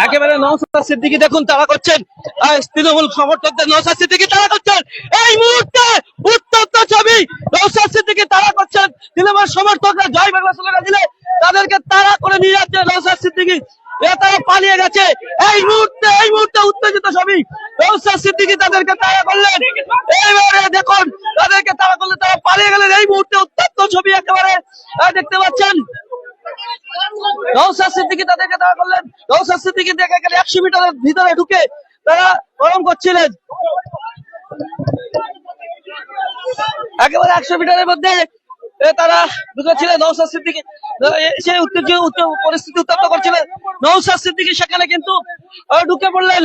একেবারে নওশাদ সিদ্দিকী দেখুন তারা করছেন, তৃণমূল সমর্থকদের নওশাদ সিদ্দিকী তারা করছেন এই মুহূর্তে উত্তপ্ত ছবি। নওশাদ সিদ্দিকী তারা করছেন, তৃণমূল সমর্থকরা জয় বাংলা স্লোগান দিলে তাদেরকে তারা করে নিয়ে যাচ্ছে নওশাদ সিদ্দিকী। তারা পালিয়ে গেছে এই মুহূর্তে উত্তেজিত ছবি। নওশাদ সিদ্দিকী তাদেরকে তাড়া করলেন, এইবারে দেখুন তাদেরকে তাড়া করলে তারা পালিয়ে গেলেন। এই মুহূর্তে উত্তপ্ত ছবি একেবারে দেখতে পাচ্ছেন। নওশাদ সিদ্দিকী তাদেরকে তাড়া করলেন। নওশাদ সিদ্দিকী দেখে গেলে 100 মিটারের ভিতরে ঢুকে তারা গরম করছিলেন। একেবারে 100 মিটারের মধ্যে তারা ঢুকেছিলেন। নওশাদ সিদ্দিকী সে পরিস্থিতি উত্তপ্ত করছিলেন। নওশাদ সিদ্দিকী সেখানে কিন্তু ঢুকে পড়লেন।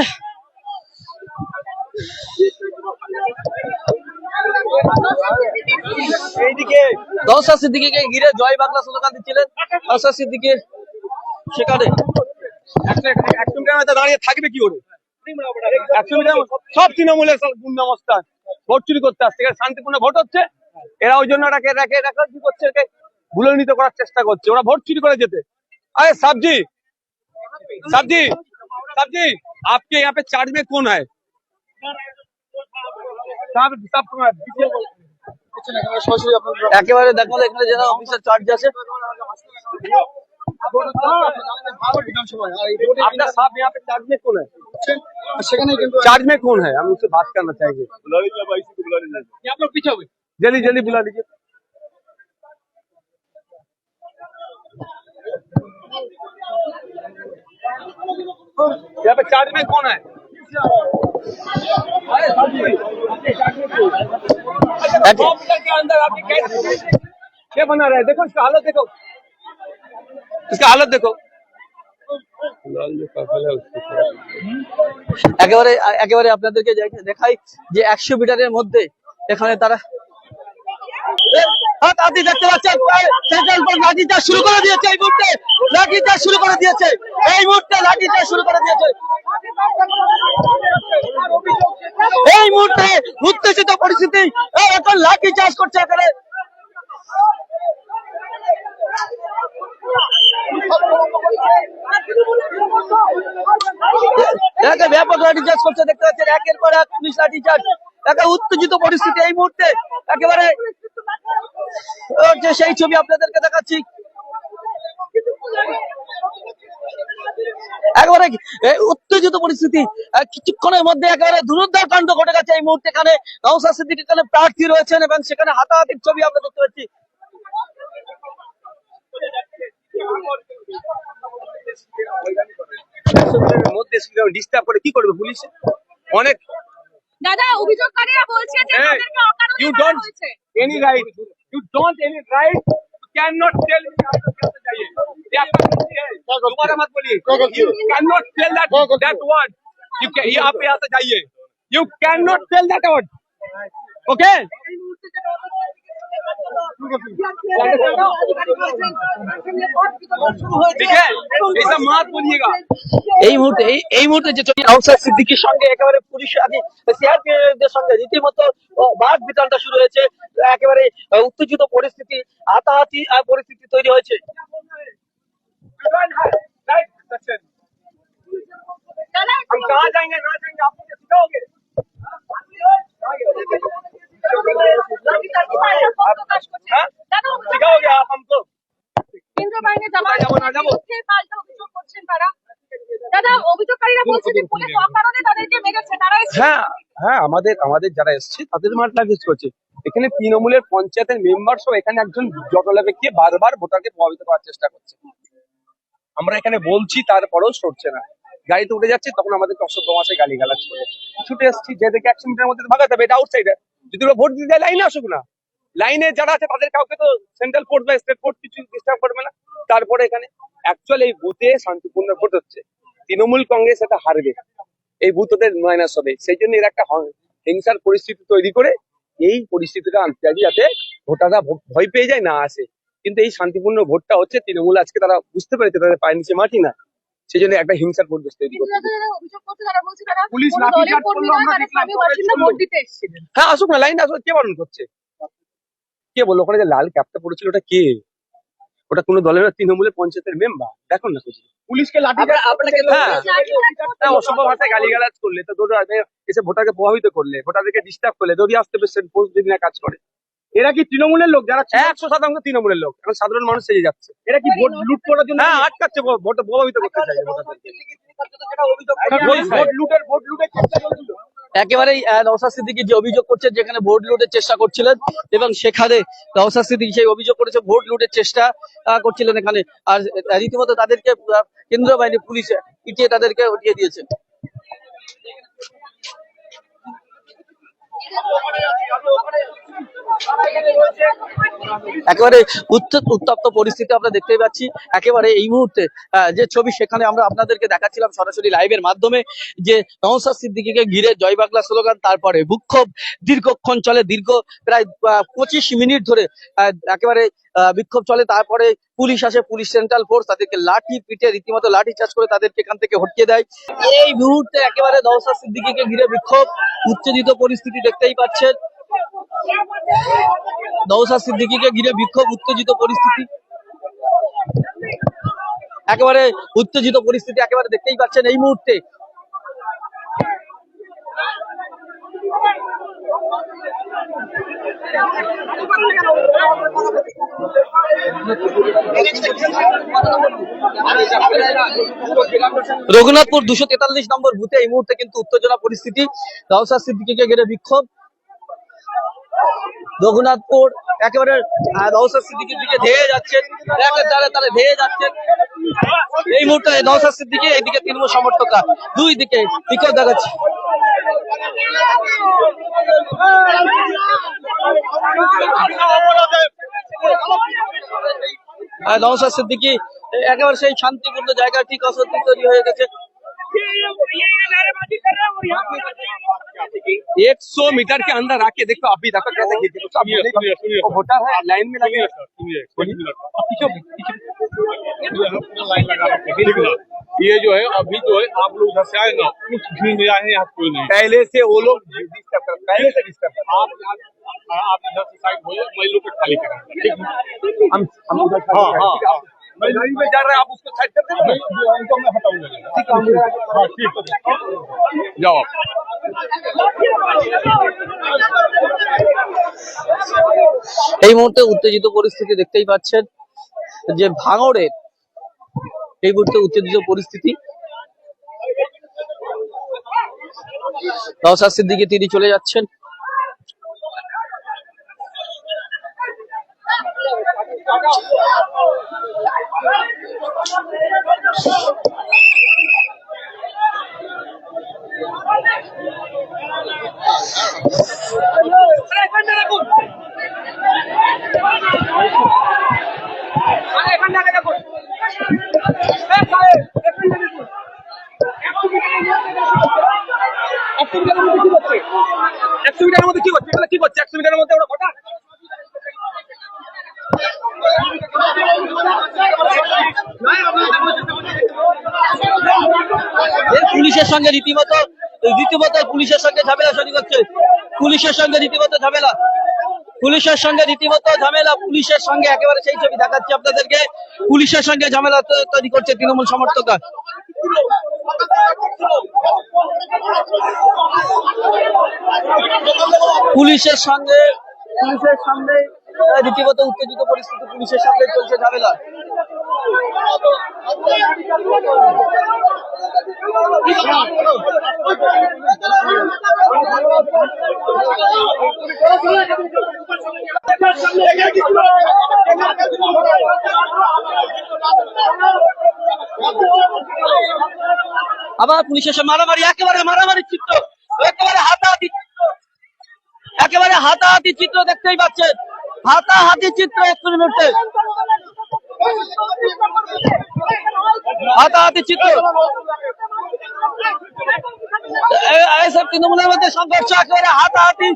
নওশাদ সিদ্দিকীকে ঘিরে জয় বাংলা স্লোগান দিচ্ছিলেন। নওশাদ সিদ্দিকী সেখানে 100 মিটার দাঁড়িয়ে থাকবে কি করে? 100 মিটার সব তৃণমূলের গুন্ডামস্তান ভোট চুরি করতে আসছে। শান্তিপূর্ণ ভোট হচ্ছে, এরা ওই জন্য কি করছে, ভুলনিত করার চেষ্টা করছে। ওরা ভোট চুরি করে যেতে। अरे साहब जी आपके यहाँ पे चार्ज में कौन है? একেবারে দেখো এখানে যারা অফিসার চার্জ আছে आपका साहब यहाँ पे चार्ज में कौन है? चार्ज में कौन है? हम उससे बात करना चाहेंगे। आप लोग पीछे हुए, जल्दी बुला लीजिए। यहाँ पे चार्ज में कौन है? के अंदर आपके क्या बना रहा है? देखो इसका हालत देखो, একেবারে আপনাদেরকে দেখাই যে 100 মিটারের মধ্যে এখানে তারা আপনি দেখতে পাচ্ছেন সেন্ট্রাল পুলিশ লাঠিচার্জ শুরু করে দিয়েছে। লাঠিচার্জ শুরু করে দিয়েছে। এই মুহূর্তে উত্তেজিত পরিস্থিতি, এখন লাঠিচার্জ করছে এখানে। ব্যাপক লাঠিচার্জ করছে দেখতে পাচ্ছেন, একের পর এক পুলিশ লাঠিচার্জ। উত্তেজিত পরিস্থিতি এই মুহূর্তে একেবারে সেই ছবি আপনাদেরকে দেখাচ্ছি। একেবারে উত্তেজিত পরিস্থিতি, কিছুক্ষণের মধ্যে একেবারে ধুরুদ্ধার কাণ্ড ঘটে গেছে এই মুহূর্তে। এখানে নওশাদ সিদ্দিকী এখানে প্রার্থী রয়েছেন এবং সেখানে হাতাহাতির ছবি আমরা দেখতে পাচ্ছি। ডিস্টার্ব করে কি করবে পুলিশ? অনেক দাদা অভিযোগকারীরা বলছে যে তাদেরকে অকারণে মারা হয়েছে। any right, you don't any right, you cannot tell me आप कैसे जाइए, ये आपका गलती है। दोबारा मत बोलिए, you cannot tell that word, ये आप यहाँ से जाइए, you cannot tell that word, okay? ठीक है, ऐसा मत बोलिएगा। এই মুহূর্তে যে ছবি নওশাদ সিদ্দিকীর সঙ্গে একেবারে পুলিশ সিআরপিএফের সঙ্গে রীতিমতো বাদ বিতণ্ডা শুরু হয়েছে। একেবারে উত্তেজিত পরিস্থিতি, হাতাহাতি পরিস্থিতি তৈরি হয়েছে। हम कहाँ जाएंगे आप मुझे सिखाओगे? सिखाओगे आप हमको? কেন্দ্র বাহিনী পাল্টা অভিযোগ করছেন তারা। দাদা অভিযোগকারীরা বলছে যে পুলিশ অকারণে তাদেরকে মেরেছে। তারা হ্যাঁ আমাদের যারা এসছে তাদের মারপিট করছে। এখানে তৃণমূলের পঞ্চায়েতের মেম্বার সব এখানে একজন জটলাপেক্ষে বারবার ভোটারকে প্রভাবিত করার চেষ্টা করছে। আমরা এখানে বলছি তারপরেও সরছে না। গাড়িতে উঠে যাচ্ছে তখন আমাদেরকে অসভ্য ভাষায় গালিগালাজ করে। ছুটে এসছি যে দেখে 100 মিটারের মধ্যে ভাগাতে হবে, এটা আউটসাইডার। যদি ওরা ভোট দিতে লাইনে আসুক না, লাইনে যারা আছে তাদের কাউকে তো সেন্ট্রাল ফোর্স বা স্টেট ফোর্স কিছু ডিস্টার্ব করবে না। তারপরে এখানে অ্যাকচুয়ালি এই বুথে শান্তিপূর্ণ ভোট হচ্ছে, তৃণমূল কংগ্রেস এটা হারবে, এই বুথ ওদের মাইনাস হবে। সেই জন্য এর একটা হিংসার পরিস্থিতি তৈরি করে এই পরিস্থিতিটা আনতে চাই যাতে ভোটাররা ভয় পেয়ে যায়, না আসে। কিন্তু এই শান্তিপূর্ণ ভোটটা হচ্ছে তৃণমূল আজকে তারা বুঝতে পেরেছে তাদের পায়ের নিচে মাটি না, সেই জন্য একটা হিংসার পরিবেশ তৈরি করছে। পুলিশ হ্যাঁ আসুক না, লাইন আসুক। কে বারণ করছে? কে বললো? ওখানে যে লাল ক্যাপটা পড়েছিল ওটা কে? ওটা কোনো দলের না, তৃণমূলের পঞ্চায়েতের মেম্বার। দেখুন না কিছু পুলিশকে লাঠি আপনাকে হ্যাঁ হ্যাঁ, অসভ্য ভাষায় গালিগালাজ করলে তো এসে ভোটারকে প্রভাবিত করলে, ভোটারদেরকে ডিস্টার্ব করলে, দৌড়িয়ে আসতে পেরেছেন পোস্ট যদি না কাজ করে। এরা কি তৃণমূলের লোক যারা 100% তৃণমূলের লোক, এখন সাধারণ মানুষ সেজে যাচ্ছে। এরা কি ভোট লুট করার জন্য হ্যাঁ, আটকাচ্ছে, ভোট প্রভাবিত করতে চাইছে ভোটারদেরকে। ভোট লুটের চেষ্টা চলছিল। একেবারেই নওশাদ সিদ্দিকী যে অভিযোগ করছে যেখানে ভোট লুটের চেষ্টা করছিলেন, এবং সেখানে নওশাদ সিদ্দিকী সেই অভিযোগ করেছে ভোট লুটের চেষ্টা করছিলেন এখানে। আর রীতিমতো তাদেরকে কেন্দ্রীয় বাহিনী পুলিশ পিটিয়ে তাদেরকে উঠিয়ে দিয়েছে। একেবারে উত্তপ্ত পরিস্থিতি আমরা দেখতে পাচ্ছি। একেবারে এই মুহূর্তে যে ছবি সেখানে আমরা আপনাদেরকে দেখাচ্ছিলাম সরাসরি লাইভের মাধ্যমে, যে নওশাদ সিদ্দিকীকে ঘিরে জয় বাংলা স্লোগান, তারপরে বিক্ষোভ দীর্ঘক্ষণ চলে, দীর্ঘ প্রায় 25 মিনিট ধরে একেবারে বিক্ষোভ চলে। তারপরে পুলিশ আসে, পুলিশ সেন্ট্রাল ফোর্স তাদেরকে লাঠি পিটে রীতিমতো লাঠি চার্জ করে তাদেরকে এখান থেকে হটিয়ে দেয়। এই মুহূর্তে একেবারে নওশাদ সিদ্দিকীকে ঘিরে বিক্ষোভ, উত্তেজিত পরিস্থিতি দেখতেই পাচ্ছেন। নওশাদ সিদ্দিকীকে ঘিরে বিক্ষোভ, উত্তেজিত পরিস্থিতি, একেবারে উত্তেজিত পরিস্থিতি একেবারে দেখতেই পাচ্ছেন এই মুহূর্তে। রঘুনাথপুর 243 নম্বর বুথে এই মুহূর্তে কিন্তু উত্তেজনা পরিস্থিতি, নওশাদ সিদ্দিকীকে ঘিরে বিক্ষোভ। রঘুনাথপুর একেবারে নওশাদ সিদ্দিকীর দিকে ধেয়ে যাচ্ছেন, তারা ধেয়ে যাচ্ছেন এই মুহূর্তে নওশাদ সিদ্দিকী, এইদিকে তৃণমূল সমর্থকরা, দুই দিকে বিক্ষোভ দেখাচ্ছে। নওশাদ সিদ্দিকী একেবারে সেই শান্তিপূর্ণ জায়গা ঠিক অশান্তি তৈরি হয়ে গেছে। 100 मीटर के अंदर आके देखो, अभी देखो कैसे गिर गए। वो वोटर है लाइन में लगे। ये जो है अभी जो है आप लोग उधर से आए ना, उस भीड़ में आए यहाँ कोई नहीं। पहले से वो लोग डिस्टर्ब करते, पहले से डिस्टर्ब करते। आप इधर से साइड हो जाए, मैं लोग खाली कराएंगे, ठीक है? हम उधर हाँ हाँ हाँ, मैं गाड़ी में जा रहा है, आप उसको साइड कर देना। उनको मैं हटाऊंगा। हाँ ठीक है, जाओ आप। এই মুহূর্তে উত্তেজিত পরিস্থিতি দেখতেই পাচ্ছেন, যে ভাঙড়ের এই মুহূর্তে উত্তেজিত পরিস্থিতি। নওশাদ সিদ্দিকী তিনি চলে যাচ্ছেন। পুলিশের সঙ্গে রীতিমতো পুলিশের সঙ্গে ঝামেলা শুরু করছে, পুলিশের সঙ্গে রীতিমতো ঝামেলা, পুলিশের সঙ্গে রীতিমতো ঝামেলা, পুলিশের সঙ্গে একেবারে সেই ছবি দেখাচ্ছি আপনাদেরকে, পুলিশের সঙ্গে ঝামেলা তৈরি করছে তৃণমূল সমর্থকরা। পুলিশের সঙ্গে রীতিমতো উত্তেজিত পরিস্থিতি, পুলিশের সঙ্গে চলছে ঝামেলা। আবার পুলিশের সঙ্গে মারামারি, একেবারে মারামারির চিত্র, একেবারে হাতাহাতি চিত্র দেখতেই পাচ্ছেন, হাতাহাতি চিত্র একটু মিনিটে, হাতাহাতি চিত্র, এইসব তৃণমূলের মধ্যে সংঘর্ষ, একেবারে হাতাহাতি